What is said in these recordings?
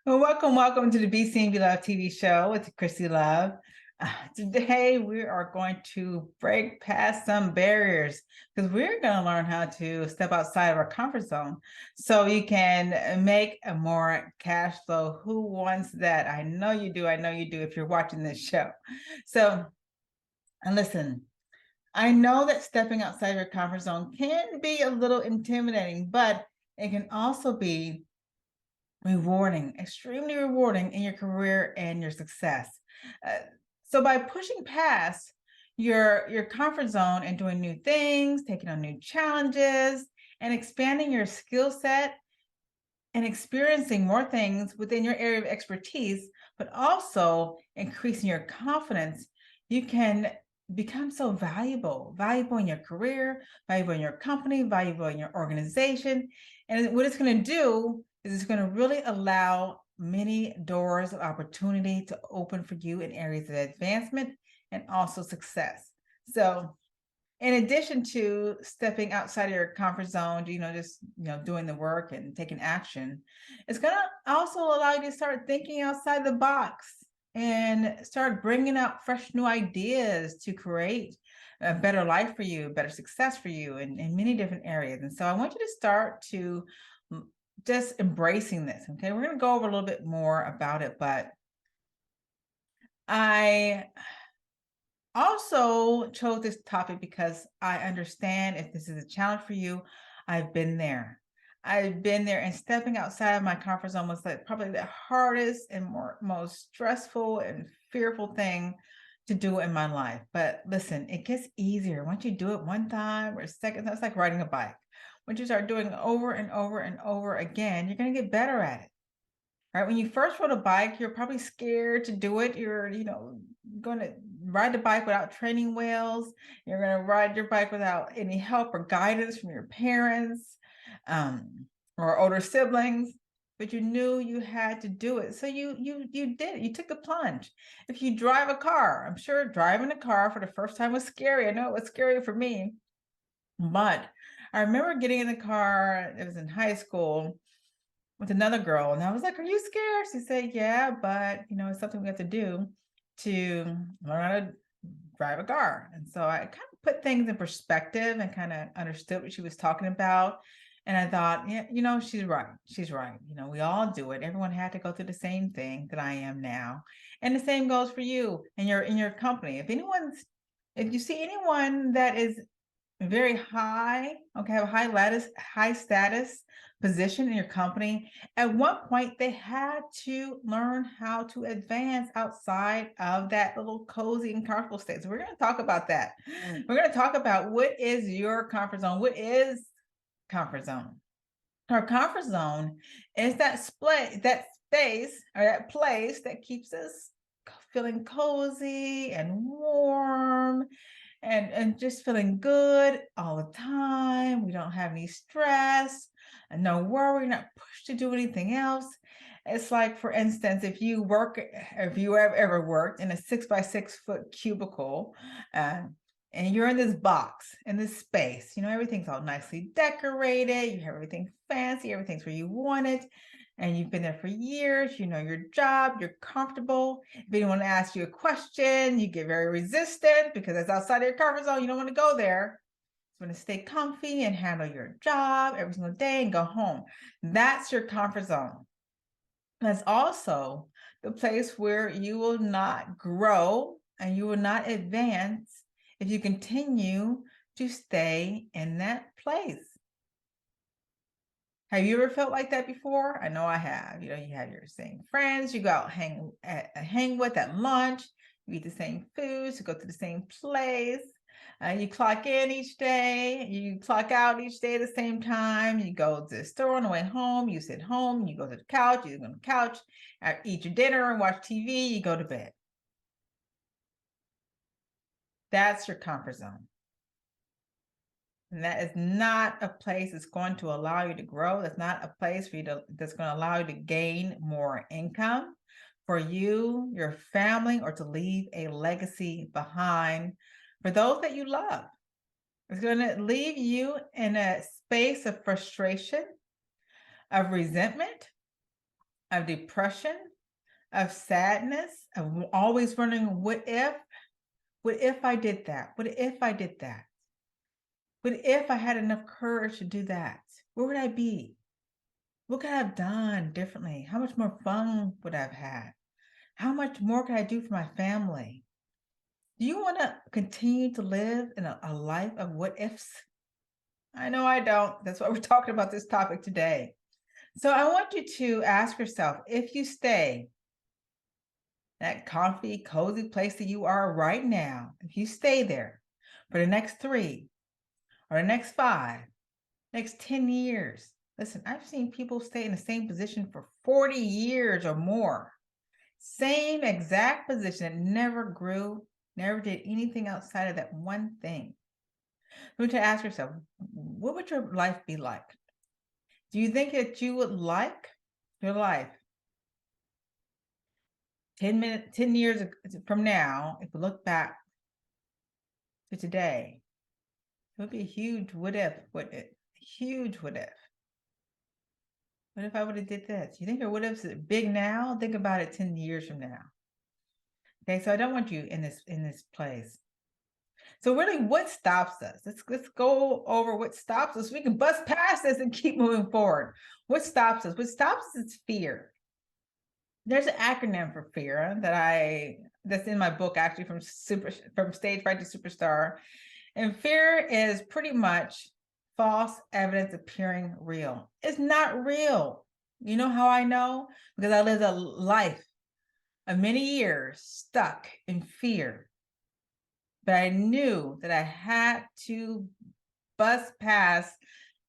Well, welcome to the Be Seen, Be Loved TV show with Christie Love. Today, we are going to break past some barriers because we're going to learn how to step outside of our comfort zone so you can make a more cash flow. Who wants that? I know you do. I know you do if you're watching this show. So, and listen, I know that stepping outside your comfort zone can be a little intimidating, but it can also be rewarding, extremely rewarding in your career and your success. Uh, so by pushing past your comfort zone and doing new things, taking on new challenges, and expanding your skill set and experiencing more things within your area of expertise, but also increasing your confidence, you can become so valuable in your career, valuable in your company, valuable in your organization. And what it's going to do is it's going to really allow many doors of opportunity to open for you in areas of advancement and also success. So in addition to stepping outside of your comfort zone, just doing the work and taking action, it's going to also allow you to start thinking outside the box and start bringing out fresh new ideas to create a better life for you, better success for you in many different areas. And so I want you to start to just embracing this. Okay, we're going to go over a little bit more about it, but I also chose this topic because I understand if this is a challenge for you. I've been there. And stepping outside of my comfort zone was like probably the hardest and most stressful and fearful thing to do in my life. But listen, it gets easier once you do it one time or second. That's like riding a bike. Once you start doing it over and over and over again, you're going to get better at it. Right? When you first rode a bike, you're probably scared to do it. You're, going to ride the bike without training wheels. You're going to ride your bike without any help or guidance from your parents or older siblings. But you knew you had to do it, so you did it. You took the plunge. If you drive a car, I'm sure driving a car for the first time was scary. I know it was scary for me, but I remember getting in the car. It was in high school with another girl, and I was like, "Are you scared?" She said, "Yeah, but it's something we have to do to learn how to drive a car." And so I kind of put things in perspective and kind of understood what she was talking about. And I thought, yeah, she's right. She's right. We all do it. Everyone had to go through the same thing that I am now. And the same goes for you and your company. If you see anyone that is very high, okay, have a high status position in your company, at one point they had to learn how to advance outside of that little cozy and comfortable state. So we're going to talk about that. We're going to talk about what is your comfort zone. What is comfort zone? Our comfort zone is that space or that place that keeps us feeling cozy and warm and just feeling good all the time. We don't have any stress and no worry, not pushed to do anything else. It's like, for instance, if you have ever worked in a 6 by 6 foot cubicle, uh, and you're in this box, in this space, everything's all nicely decorated, you have everything fancy, everything's where you want it, and you've been there for years, you know your job, you're comfortable. If anyone asks you a question, you get very resistant because it's outside of your comfort zone, you don't want to go there. You want to stay comfy and handle your job every single day and go home. That's your comfort zone. That's also the place where you will not grow and you will not advance if you continue to stay in that place. Have you ever felt like that before? I know I have. You have your same friends you go out hang with at lunch. You eat the same foods. You go to the same place. You clock in each day. You clock out each day at the same time. You go to the store on the way home. You sit home. You go to the couch. You go on the couch, eat your dinner and watch TV. You go to bed. That's your comfort zone. And that is not a place that's going to allow you to grow. That's not a place that's going to allow you to gain more income for you, your family, or to leave a legacy behind for those that you love. It's going to leave you in a space of frustration, of resentment, of depression, of sadness, of always wondering, what if I did that? What if I did that? What if I had enough courage to do that? Where would I be? What could I have done differently? How much more fun would I have had? How much more could I do for my family? Do you want to continue to live in a life of what ifs? I know I don't. That's why we're talking about this topic today. So I want you to ask yourself, if you stay that comfy, cozy place that you are right now, if you stay there for the next 3 or the next 5, next 10 years, listen, I've seen people stay in the same position for 40 years or more. Same exact position that never grew, never did anything outside of that one thing. You need to ask yourself, what would your life be like? Do you think that you would like your life 10 years from now, if we look back to today, it would be a huge what if, huge what if. What if I would have did this? You think your what ifs are big now? Think about it 10 years from now. Okay, so I don't want you in this place. So really, what stops us? Let's go over what stops us. We can bust past this and keep moving forward. What stops us? What stops us is fear. There's an acronym for fear that's in my book, actually, from Stage Fright to Superstar. And fear is pretty much false evidence appearing real. It's not real. You know how I know? Because I lived a life of many years stuck in fear. But I knew that I had to bust past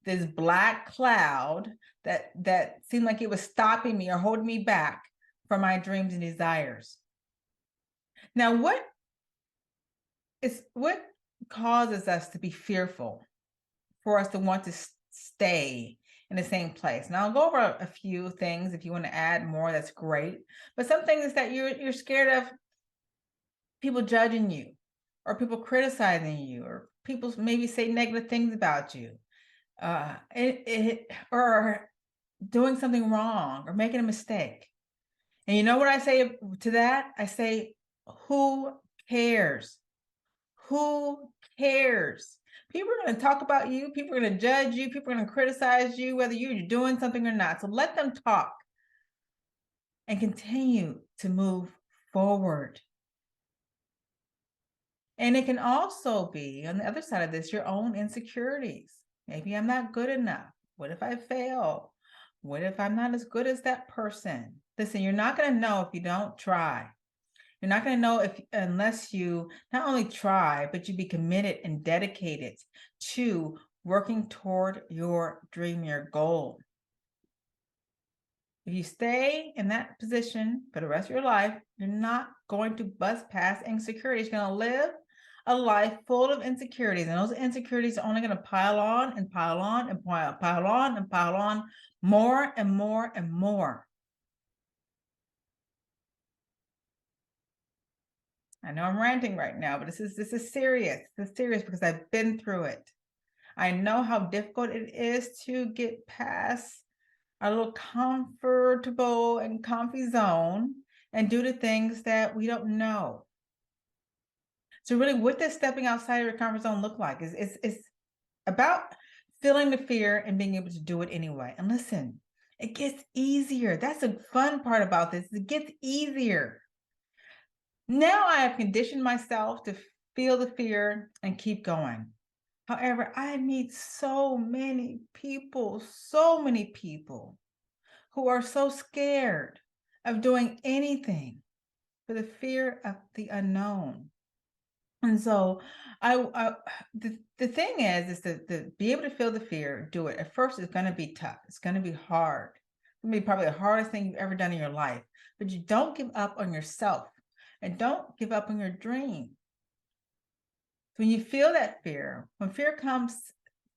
this black cloud that seemed like it was stopping me or holding me back from my dreams and desires. Now, what causes us to be fearful, for us to want to stay in the same place? Now, I'll go over a few things. If you want to add more, that's great. But some things that you're scared of people judging you, or people criticizing you, or people maybe say negative things about you, or doing something wrong, or making a mistake. And you know what I say to that? I say, who cares? Who cares? People are going to talk about you. People are going to judge you. People are going to criticize you, whether you're doing something or not. So let them talk and continue to move forward. And it can also be, on the other side of this, your own insecurities. Maybe I'm not good enough. What if I fail? What if I'm not as good as that person? Listen, you're not going to know if you don't try. You're not going to know unless you not only try, but you be committed and dedicated to working toward your dream, your goal. If you stay in that position for the rest of your life, you're not going to bust past insecurities. You're going to live a life full of insecurities, and those insecurities are only going to pile on and pile on and pile on and pile on, more and more and more. I know I'm ranting right now, but this is serious. This is serious because I've been through it. I know how difficult it is to get past our little comfortable and comfy zone and do the things that we don't know. So really, what does stepping outside of your comfort zone look like? It's about feeling the fear and being able to do it anyway. And listen, it gets easier. That's the fun part about this. It gets easier. Now I have conditioned myself to feel the fear and keep going. However, I meet so many people who are so scared of doing anything for the fear of the unknown. And so the thing is to be able to feel the fear, do it. At first, it's going to be tough. It's going to be hard. It's going to be probably the hardest thing you've ever done in your life. But you don't give up on yourself, and don't give up on your dream. When you feel that fear, when fear comes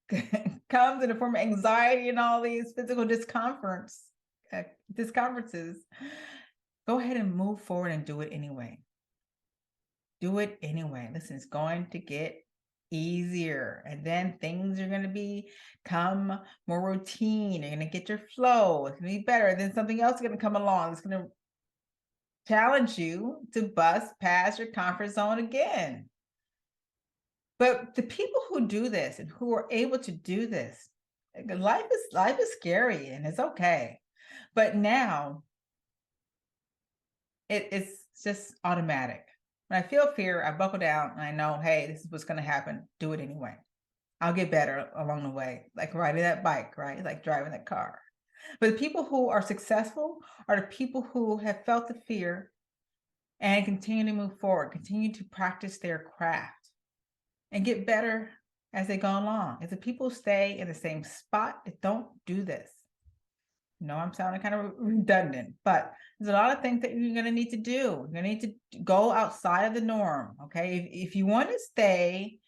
in the form of anxiety and all these physical discomforts, go ahead and move forward and do it anyway. Do it anyway. Listen, it's going to get easier. And then things are going to become more routine. You're going to get your flow. It's going to be better. Then something else is going to come along. It's going to challenge you to bust past your comfort zone again. But the people who do this and who are able to do this, life is scary and it's okay. But now it's just automatic. When I feel fear, I buckle down and I know, hey, this is what's going to happen. Do it anyway. I'll get better along the way, like riding that bike, right? Like driving that car. But the people who are successful are the people who have felt the fear and continue to move forward, continue to practice their craft and get better as they go along. It's the people who stay in the same spot that don't do this. No, I'm sounding kind of redundant, but there's a lot of things that you're going to need to do. You're going to need to go outside of the norm. Okay. If you want to stay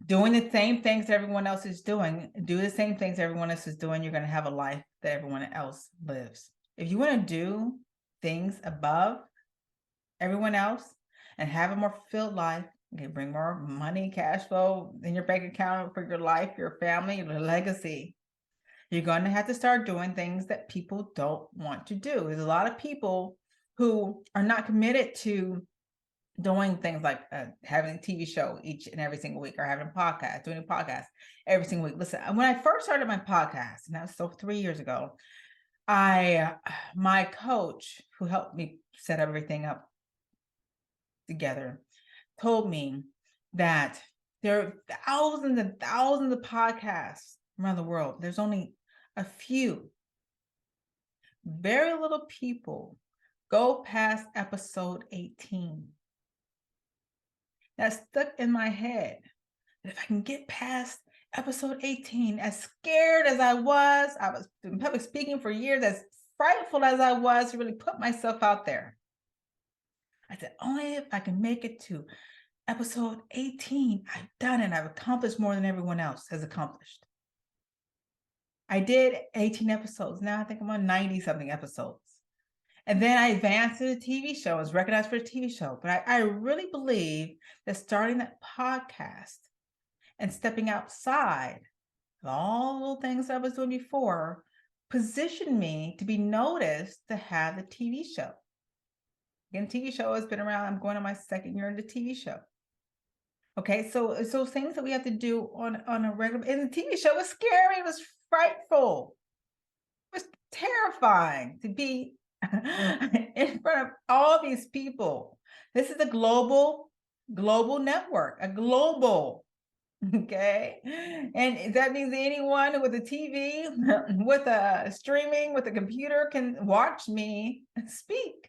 doing the same things everyone else is doing, do the same things everyone else is doing, you're going to have a life that everyone else lives. If you want to do things above everyone else and have a more fulfilled life, you can bring more money, cash flow in your bank account for your life, your family, your legacy. You're going to have to start doing things that people don't want to do. There's a lot of people who are not committed to doing things like having a TV show each and every single week, or having a podcast, doing a podcast every single week. Listen, when I first started my podcast, and that was so 3 years ago, my coach who helped me set everything up together told me that there are thousands and thousands of podcasts around the world. There's only a few. Very little people go past episode 18. That stuck in my head. If I can get past episode 18, as scared as I was in public speaking for years, as frightful as I was to really put myself out there. I said, only if I can make it to episode 18, I've done it. I've accomplished more than everyone else has accomplished. I did 18 episodes. Now I think I'm on 90 something episodes. And then I advanced to the TV show. I was recognized for the TV show. But I really believe that starting that podcast and stepping outside of all the little things I was doing before positioned me to be noticed to have the TV show. Again, TV show has been around. I'm going on my second year in the TV show. Okay, so things that we have to do on a regular, and the TV show was scary. It was frightful. It was terrifying to be in front of all these people. This is a global network, okay? And that means anyone with a TV, with a streaming, with a computer can watch me speak.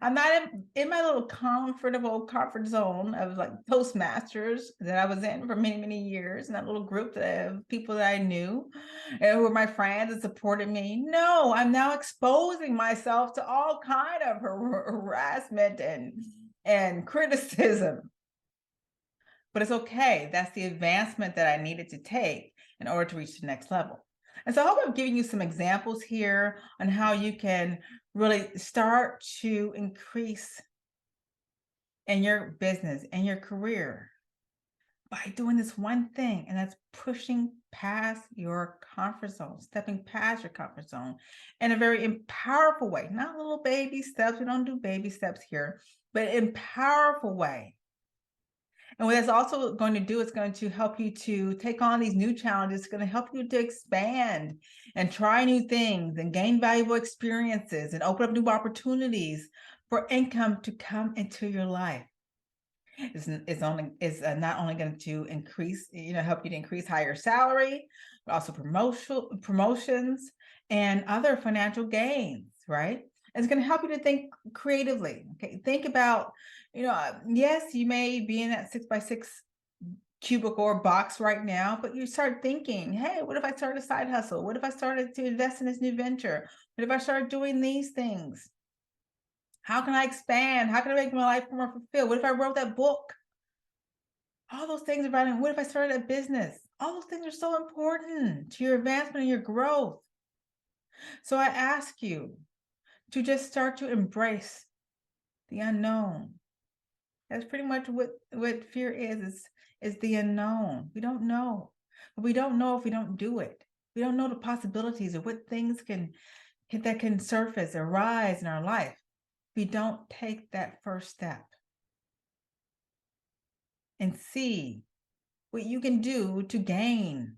I'm not in my little comfort zone of like Toastmasters that I was in for many, many years, and that little group of people that I knew and who were my friends and supported me. No, I'm now exposing myself to all kind of harassment and criticism. But it's okay. That's the advancement that I needed to take in order to reach the next level. And so I hope I'm giving you some examples here on how you can really start to increase in your business and your career by doing this one thing, and that's pushing past your comfort zone, stepping past your comfort zone in a very powerful way, not little baby steps. We don't do baby steps here, but in powerful way. And what that's also going to do, it's going to help you to take on these new challenges. It's going to help you to expand and try new things and gain valuable experiences and open up new opportunities for income to come into your life. It's not only going to increase, help you to increase higher salary, but also promotions and other financial gains, right? It's going to help you to think creatively. Okay, think about, yes, you may be in that 6x6 cubicle or box right now, but you start thinking, hey, what if I started a side hustle? What if I started to invest in this new venture? What if I started doing these things? How can I expand? How can I make my life more fulfilled? What if I wrote that book? All those things about it. What if I started a business? All those things are so important to your advancement and your growth. So I ask you to just start to embrace the unknown That's pretty much what fear is the unknown. We don't know. But we don't know if we don't do it. We don't know the possibilities of what things that can surface or rise in our life. We don't take that first step and see what you can do to gain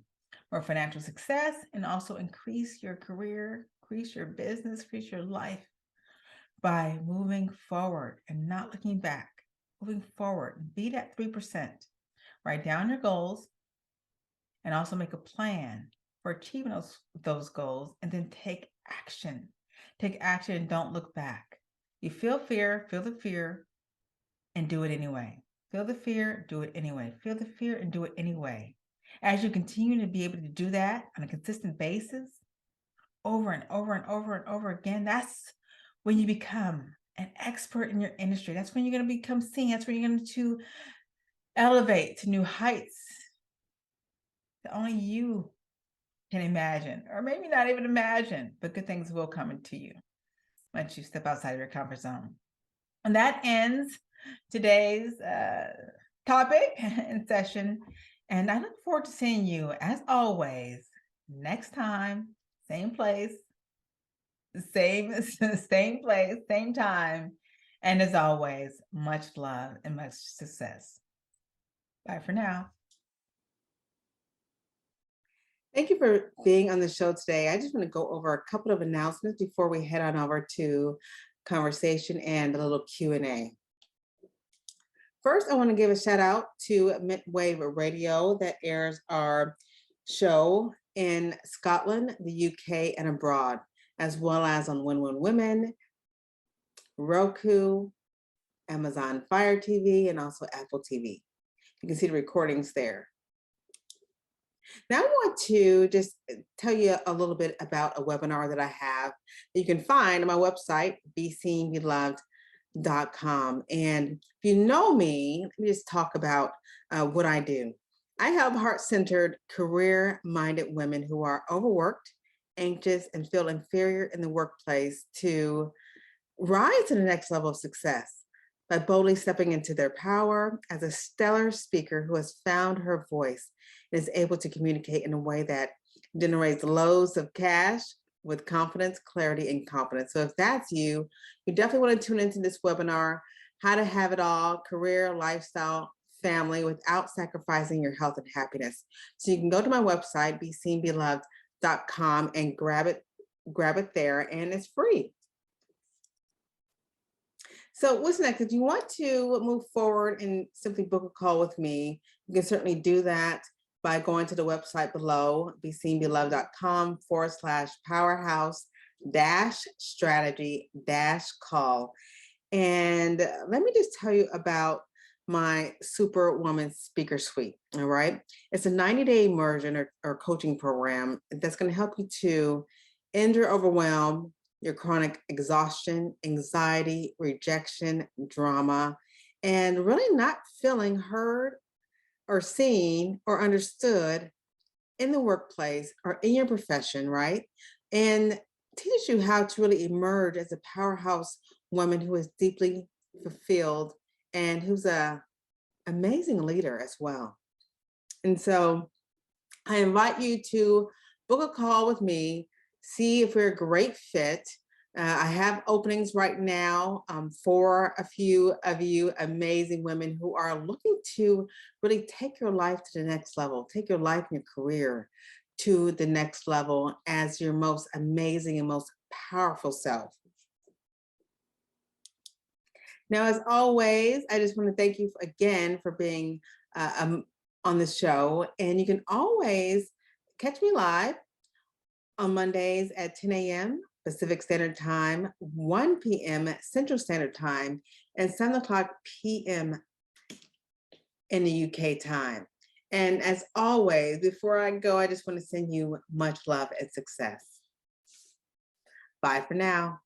more financial success and also increase your career, increase your business, increase your life by moving forward and not looking back. Moving forward, be that 3%. Write down your goals and also make a plan for achieving those goals, and then take action. Take action and don't look back. You feel the fear, and do it anyway. Feel the fear, do it anyway. Feel the fear and do it anyway. As you continue to be able to do that on a consistent basis, over and over and over and over again, that's when you become an expert in your industry. That's when you're going to become seen. That's when you're going to elevate to new heights that only you can imagine, or maybe not even imagine, but good things will come into you once you step outside of your comfort zone. And that ends today's topic and session. And I look forward to seeing you, as always, next time, same place, same place, same time. And as always, much love and much success. Bye for now. Thank you for being on the show today. I just want to go over a couple of announcements before we head on over to conversation and a little Q&A. First, I want to give a shout out to Midwave Radio that airs our show in Scotland, the UK, and abroad, as well as on Win-Win Women, Roku, Amazon Fire TV, and also Apple TV. You can see the recordings there. Now I want to just tell you a little bit about a webinar that I have that you can find on my website, beseenbeloved.com. And if you know me, let me just talk about what I do. I help heart-centered, career-minded women who are overworked, anxious, and feel inferior in the workplace to rise to the next level of success by boldly stepping into their power as a stellar speaker who has found her voice and is able to communicate in a way that generates loads of cash with confidence, clarity, and confidence. So if that's you, you definitely want to tune into this webinar, How to Have It All, Career, Lifestyle, Family, without sacrificing your health and happiness. So you can go to my website, beseenbeloved.com, and grab it there, and it's free. So what's next? If you want to move forward and simply book a call with me, you can certainly do that by going to the website below, beseenbeloved.com/powerhouse-strategy-call. And let me just tell you about my Superwoman Speaker Suite, all right? It's a 90-day immersion or coaching program that's gonna help you to end your overwhelm, your chronic exhaustion, anxiety, rejection, drama, and really not feeling heard or seen or understood in the workplace or in your profession, right? And teach you how to really emerge as a powerhouse woman who is deeply fulfilled and who's an amazing leader as well. And so I invite you to book a call with me, see if we're a great fit. I have openings right now for a few of you amazing women who are looking to really take your life to the next level, take your life and your career to the next level as your most amazing and most powerful self. Now, as always, I just want to thank you again for being on the show. And you can always catch me live on Mondays at 10 a.m. Pacific Standard Time, 1 p.m. Central Standard Time, and 7 o'clock p.m. in the UK time. And as always, before I go, I just want to send you much love and success. Bye for now.